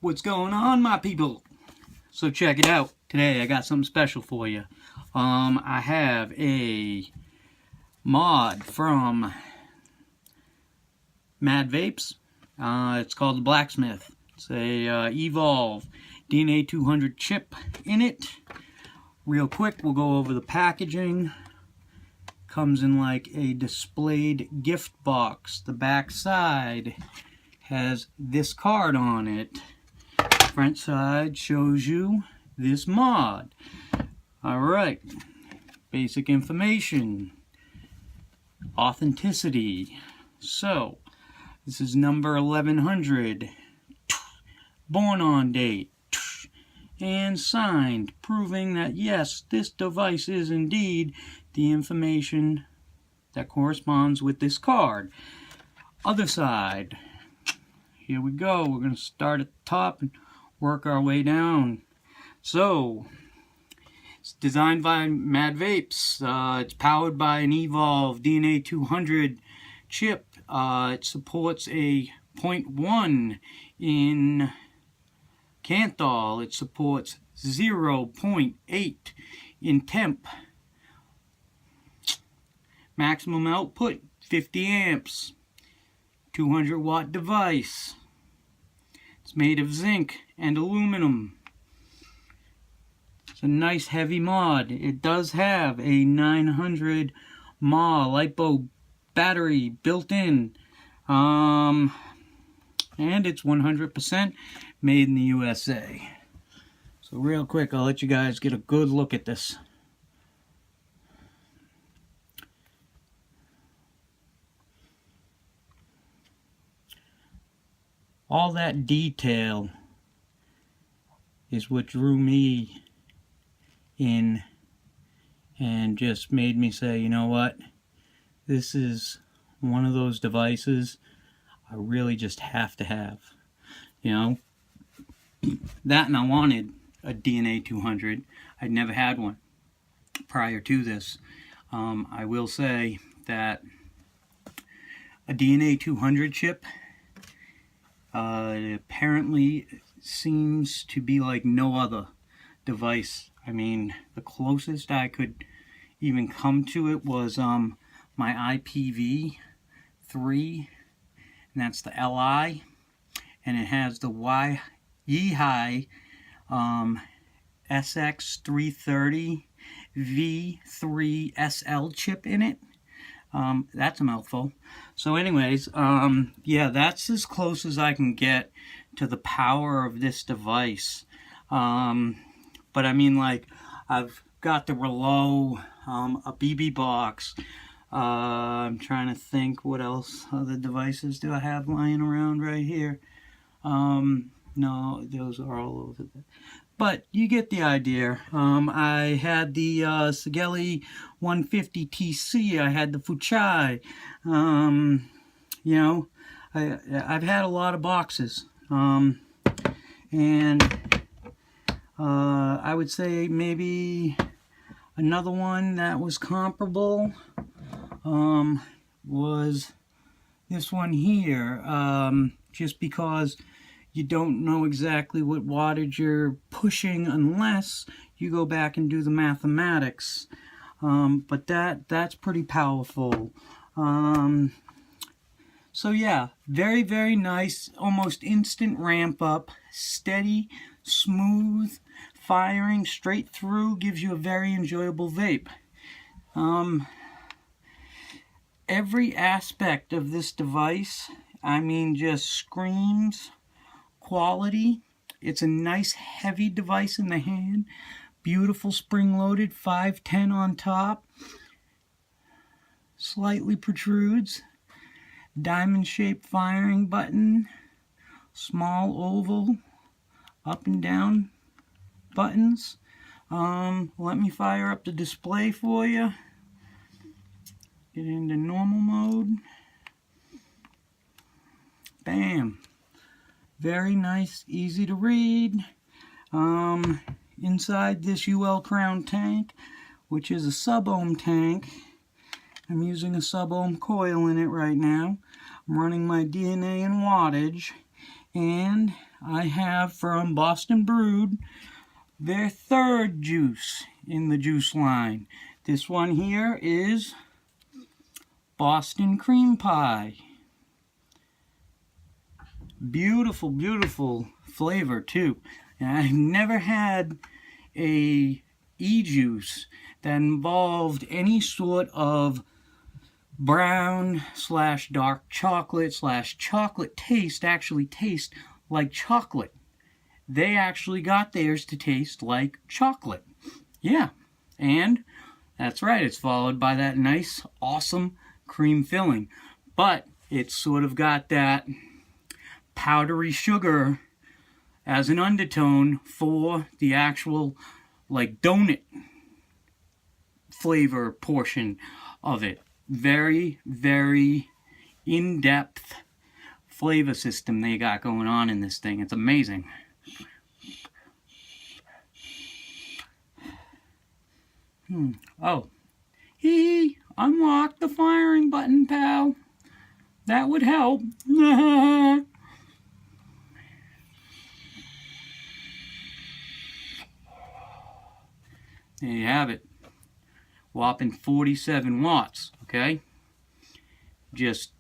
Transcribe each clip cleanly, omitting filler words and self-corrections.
What's going on, my people? So check it out. Today I got something special for you. I have a mod from MadVapes. It's called the Blacksmith. It's a Evolve DNA 200 chip in it. Real quick, we'll go over the packaging. Comes in like a displayed gift box. The back side has this card on it. Front side shows you this mod. Alright, basic information, authenticity. So, this is number 1100, born on date, and signed, proving that yes, this device is indeed the information that corresponds with this card. Other side, here we go. We're going to start at the top and work our way down. So, it's designed by MadVapes. It's powered by an Evolve DNA 200 chip. It supports a 0.1 in Canthal. It supports 0.8 in temp. Maximum output 50 amps. 200 watt device. It's made of zinc and aluminum. It's a nice heavy mod. It does have a 900 mAh LiPo battery built in. And it's 100% made in the USA. So real quick, I'll let you guys get a good look at this. All that detail is what drew me in and just made me say, you know what, this is one of those devices I really just have to have. You know, that, and I wanted a DNA 200. I'd never had one prior to this. I will say that a DNA 200 chip apparently seems to be like no other device. I mean, the closest I could even come to it was my IPV 3, and that's the LI, and it has the Yeehai SX330 V3 SL chip in it. That's a mouthful. So anyways, yeah, that's as close as I can get to the power of this device. But I mean, like, I've got the Relo, a BB box. I'm trying to think what else other devices do I have lying around right here. No, those are all over there. But you get the idea. I had the Sigeli 150 TC. I had the Fuchai. You know, I've had a lot of boxes. And I would say maybe another one that was comparable was this one here. Just because you don't know exactly what wattage you're pushing unless you go back and do the mathematics. But that's pretty powerful. So yeah, very, very nice, almost instant ramp up, steady, smooth firing straight through, gives you a very enjoyable vape. Every aspect of this device, I mean, just screams quality. It's a nice heavy device in the hand, beautiful spring-loaded 510 on top, slightly protrudes, diamond-shaped firing button, small oval up and down buttons. Let me fire up the display for you. Get into normal mode. Bam. Very nice, easy to read. Inside this Uwell Crown tank, which is a sub-ohm tank, I'm using a sub-ohm coil in it right now. I'm running my DNA and wattage, and I have from Boston Brewed their third juice in the juice line. This one here is Boston Cream Pie. Beautiful, beautiful flavor too. And I've never had a e-juice that involved any sort of brown / dark chocolate / chocolate taste actually taste like chocolate. They actually got theirs to taste like chocolate. Yeah, and that's right, it's followed by that nice, awesome cream filling. But it's sort of got that powdery sugar as an undertone for the actual, like, donut flavor portion of it. Very, very in-depth flavor system they got going on in this thing. It's amazing. Oh. Unlock the firing button, pal. That would help. There you have it. Whopping 47 watts, okay? Just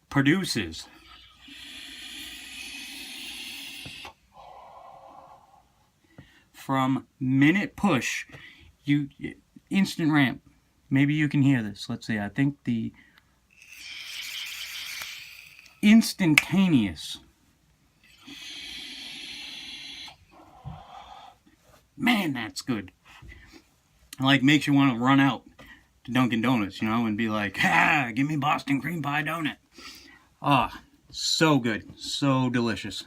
produces. From minute push, instant ramp. Maybe you can hear this. Let's see. I think the instantaneous. Man, that's good. Like, makes you want to run out to Dunkin' Donuts, you know, and be like, ah, give me Boston Cream Pie donut. Ah, so good. So delicious.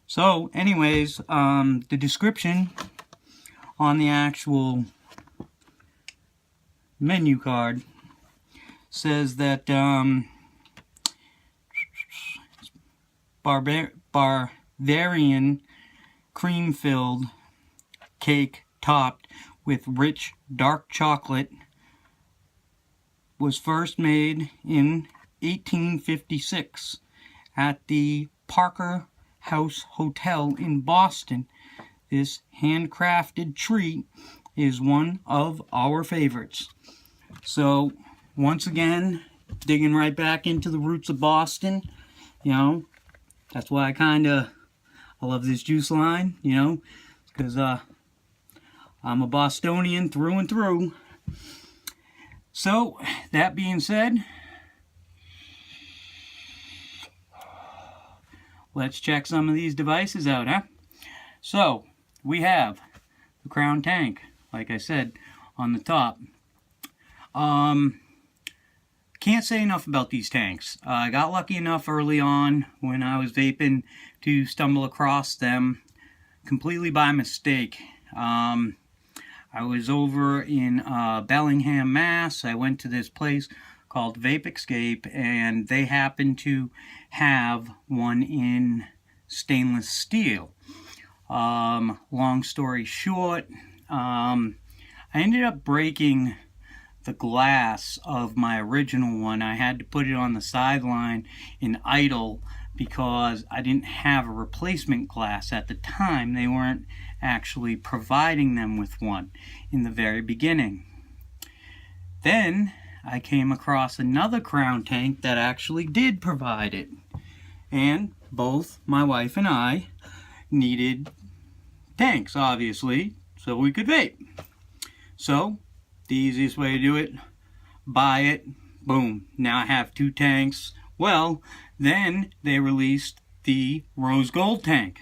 So, anyways, the description on the actual menu card says that Bavarian cream-filled cake topped with rich dark chocolate was first made in 1856 at the Parker House Hotel in Boston. This handcrafted treat is one of our favorites. So, once again, digging right back into the roots of Boston, you know, that's why I love this juice line, you know, because I'm a Bostonian through and through. So, that being said, let's check some of these devices out, huh? So, we have the Crown tank, like I said, on the top. Can't say enough about these tanks. I got lucky enough early on when I was vaping to stumble across them completely by mistake. I was over in Bellingham, Mass. I went to this place called Vape Escape, and they happened to have one in stainless steel. Long story short, I ended up breaking the glass of my original one. I had to put it on the sideline in idle because I didn't have a replacement glass at the time. They weren't actually providing them with one in the very beginning. Then I came across another Crown tank that actually did provide it. And both my wife and I needed tanks, obviously, so we could vape. So, the easiest way to do it, buy it, boom, now I have 2 tanks. Well, then they released the rose gold tank.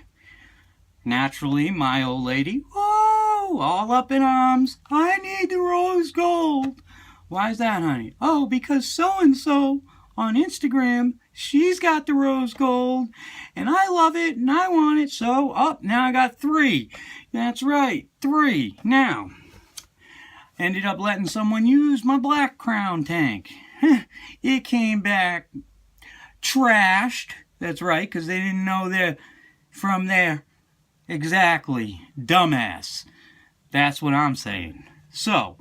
Naturally, my old lady, whoa, all up in arms, I need the rose gold. Why is that, honey? Oh, because so-and-so on Instagram, she's got the rose gold, and I love it, and I want it, so, now I got 3. That's right, 3. Now, ended up letting someone use my black Crown tank. It came back trashed. That's right, because they didn't know they're from there. Exactly. Dumbass. That's what I'm saying. So,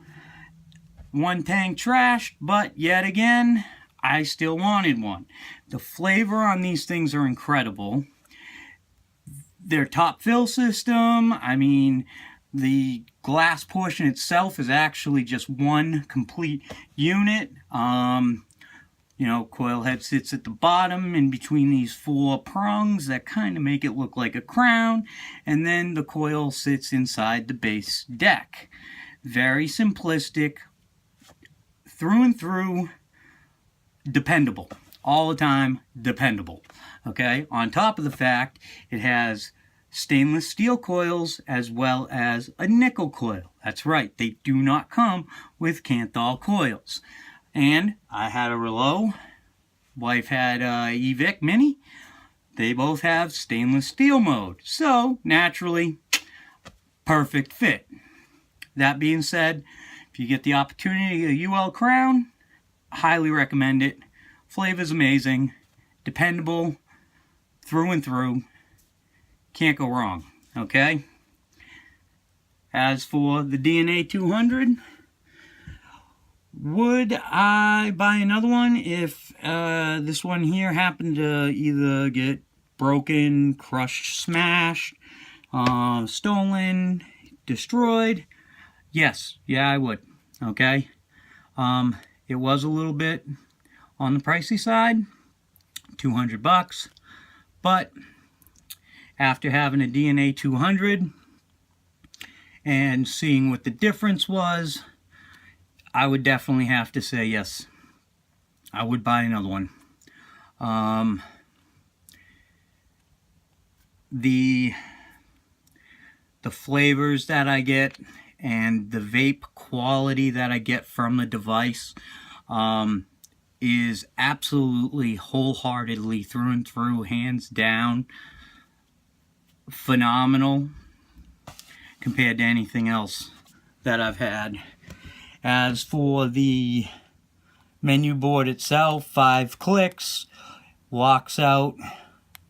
one tank trashed, but yet again, I still wanted one. The flavor on these things are incredible. Their top fill system, I mean, the glass portion itself is actually just one complete unit. You know, coil head sits at the bottom in between these 4 prongs that kind of make it look like a crown, and then the coil sits inside the base deck. Very simplistic, through and through, dependable. All the time, dependable. Okay, on top of the fact, it has stainless steel coils as well as a nickel coil. That's right, they do not come with Kanthal coils. And I had a Rouleau, wife had a Evic Mini. They both have stainless steel mode. So, naturally, perfect fit. That being said, if you get the opportunity, a Uwell Crown, highly recommend it. Flavor's amazing, dependable, through and through. Can't go wrong, okay? As for the DNA 200, would I buy another one if this one here happened to either get broken, crushed, smashed, stolen, destroyed? Yes, yeah, I would, okay? It was a little bit on the pricey side, $200, but after having a DNA 200 and seeing what the difference was, I would definitely have to say yes, I would buy another one. The flavors that I get and the vape quality that I get from the device is absolutely wholeheartedly through and through, hands down, phenomenal compared to anything else that I've had. As for the menu board itself, 5 clicks, locks out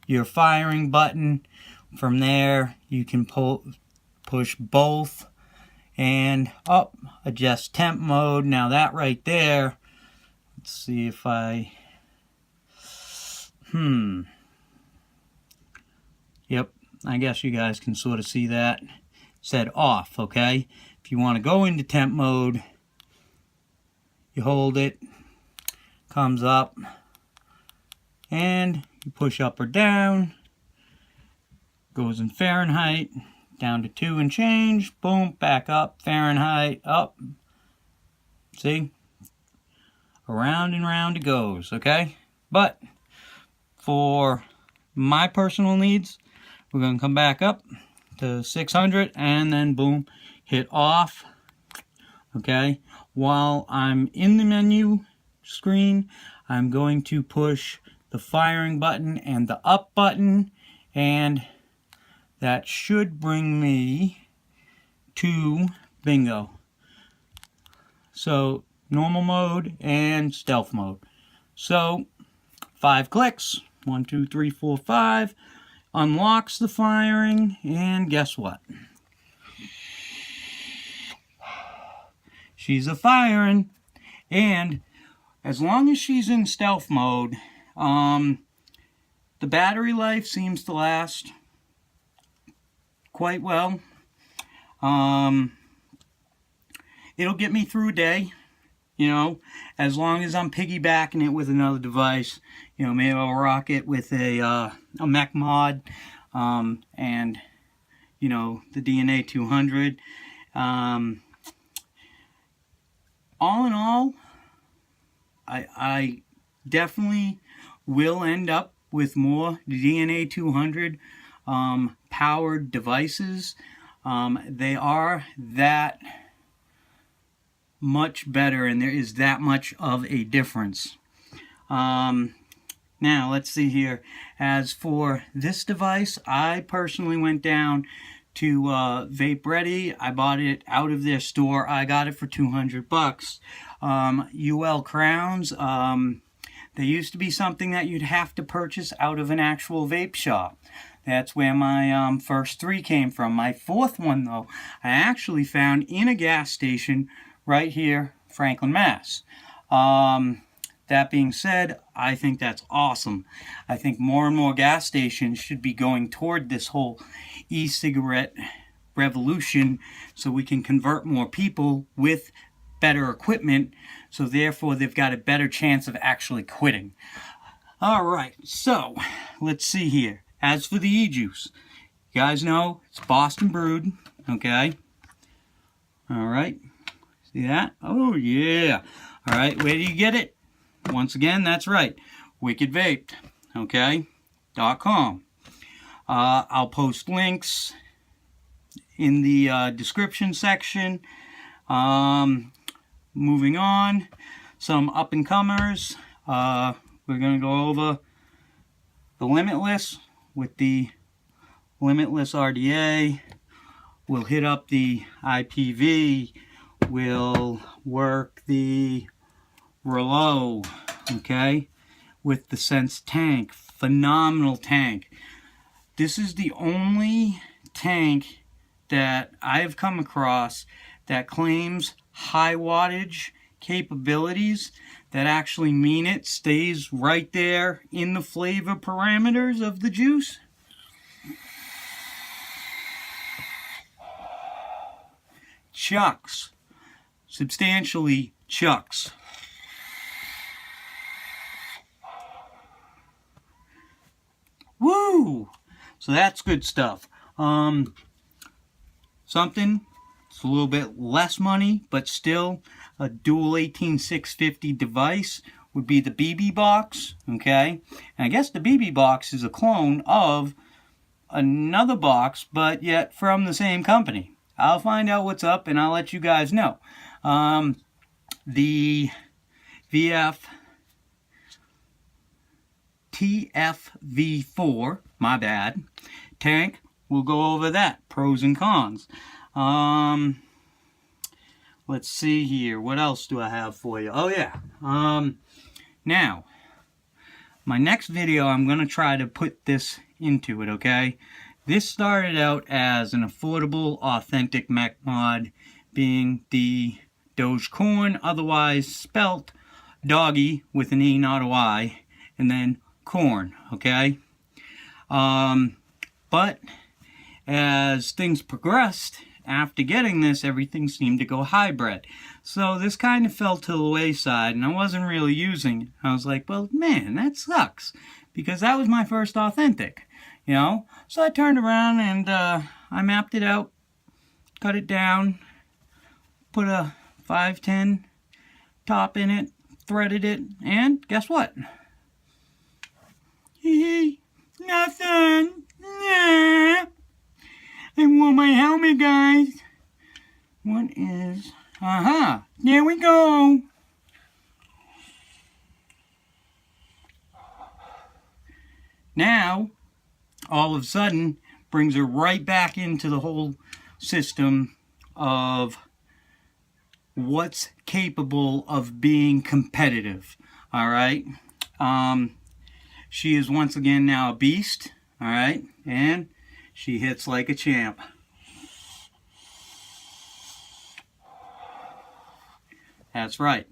your firing button. From there, you can push both and up, adjust temp mode. Now that right there, let's see if I, yep, I guess you guys can sort of see that. It said off, okay? If you want to go into temp mode, you hold it, comes up, and you push up or down, goes in Fahrenheit, down to 2 and change, boom, back up, Fahrenheit, up, see? Around and round it goes, okay? But for my personal needs, we're going to come back up to 600 and then boom, hit off, okay? While I'm in the menu screen, I'm going to push the firing button and the up button, and that should bring me to bingo. So normal mode and stealth mode. So 5 clicks, 1, 2, 3, 4, 5, unlocks the firing, and guess what? She's a firing, and as long as she's in stealth mode, the battery life seems to last quite well. It'll get me through a day, you know, as long as I'm piggybacking it with another device. You know, maybe I'll rock it with a mech mod, and, you know, the DNA 200. All in all, I definitely will end up with more DNA 200 powered devices. They are that much better, and there is that much of a difference. Now let's see here. As for this device, I personally went down to Vape Ready. I bought it out of their store. I got it for $200. Uwell Crowns. They used to be something that you'd have to purchase out of an actual vape shop. That's where my first 3 came from. My 4th one, though, I actually found in a gas station right here, Franklin, Mass. that being said, I think that's awesome. I think more and more gas stations should be going toward this whole e-cigarette revolution so we can convert more people with better equipment, so therefore they've got a better chance of actually quitting. Alright, so let's see here. As for the e-juice, you guys know it's Boston Brewed, okay? Alright, see that? Oh yeah. Alright, where do you get it? Once again, that's right, WickedVaped, okay? .com. I'll post links in the description section. Moving on, some up-and-comers. We're going to go over the Limitless with the Limitless RDA. We'll hit up the IPV. We'll work the Rouleau, okay, with the Sense tank. Phenomenal tank. This is the only tank that I've come across that claims high wattage capabilities that actually mean it stays right there in the flavor parameters of the juice. Chucks. Substantially chucks. Woo! So that's good stuff. Something, it's a little bit less money, but still a dual 18650 device would be the BB box, okay? And I guess the BB box is a clone of another box, but yet from the same company. I'll find out what's up and I'll let you guys know. The TFV4, my bad, tank, we'll go over that, pros and cons. Let's see here, what else do I have for you? Oh yeah, now, my next video I'm going to try to put this into it, okay? This started out as an affordable, authentic mech mod, being the Dogecorn, otherwise spelt doggy with an E, not a Y, and then corn, okay? But as things progressed, after getting this, everything seemed to go hybrid. So this kind of fell to the wayside, and I wasn't really using it. I was like, well, man, that sucks, because that was my first authentic, you know? So I turned around and I mapped it out, cut it down, put a 510 top in it, threaded it, and guess what? Nothing. Nah. I wore my helmet, guys. What is... Aha! There we go. Now, all of a sudden, brings her right back into the whole system of what's capable of being competitive. Alright? She is once again now a beast. Alright? And she hits like a champ. That's right.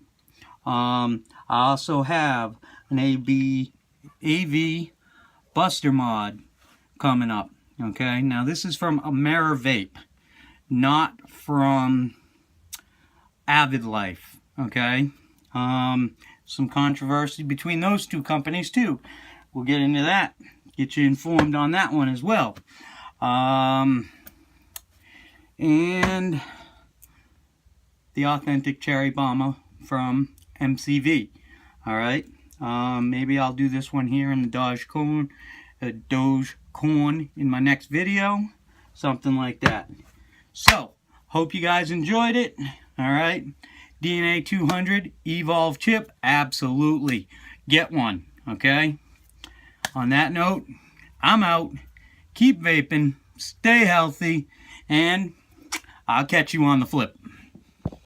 I also have an AV Buster mod coming up. Okay, now this is from MadVapes, not from Avid Life. Okay, some controversy between those two companies too. We'll get into that. Get you informed on that one as well. And the authentic cherry bomber from MCV. Alright, maybe I'll do this one here in the Dogecorn in my next video, something like that. So, hope you guys enjoyed it. Alright, DNA 200 Evolve chip, absolutely get one. Okay, on that note, I'm out. Keep vaping, stay healthy, and I'll catch you on the flip.